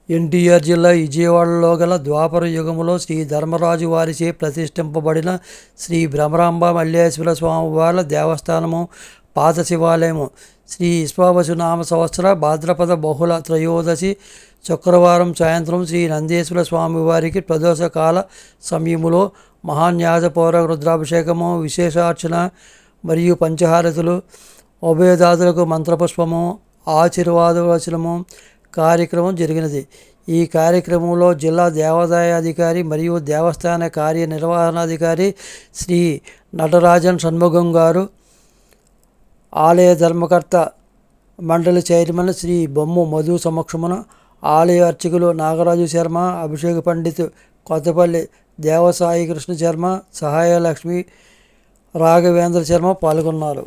ఎన్టీఆర్ జిల్లా విజయవాడలో గల ద్వాపర యుగములో శ్రీ ధర్మరాజు వారిచే ప్రతిష్ఠింపబడిన శ్రీ భ్రమరాంబ మల్లేశ్వర స్వామివార్ల దేవస్థానము, పాత శివాలయము. శ్రీ విశ్వావసు నామ సంవత్సర భాద్రపద బహుళ త్రయోదశి శుక్రవారం సాయంత్రం శ్రీ నందేశ్వర స్వామివారికి ప్రదోషకాల సమయములో మహాన్యాసపూర్వక రుద్రాభిషేకము, విశేషార్చన మరియు పంచహారతులు, ఉభయదాదులకు మంత్రపుష్పము, ఆశీర్వాదవచనము కార్యక్రమం జరిగినది. ఈ కార్యక్రమంలో జిల్లా దేవాదాయ అధికారి మరియు దేవస్థాన కార్యనిర్వహణాధికారి శ్రీ నటరాజన్ షణ్ముగం గారు, ఆలయ ధర్మకర్త మండలి చైర్మన్ శ్రీ బొమ్ము మధు సమక్షమున ఆలయ అర్చకులు నాగరాజు శర్మ, అభిషేక పండిత్ కొత్తపల్లి దేవసాయి కృష్ణ శర్మ, సహాయ లక్ష్మి రాఘవేంద్ర శర్మ పాల్గొన్నారు.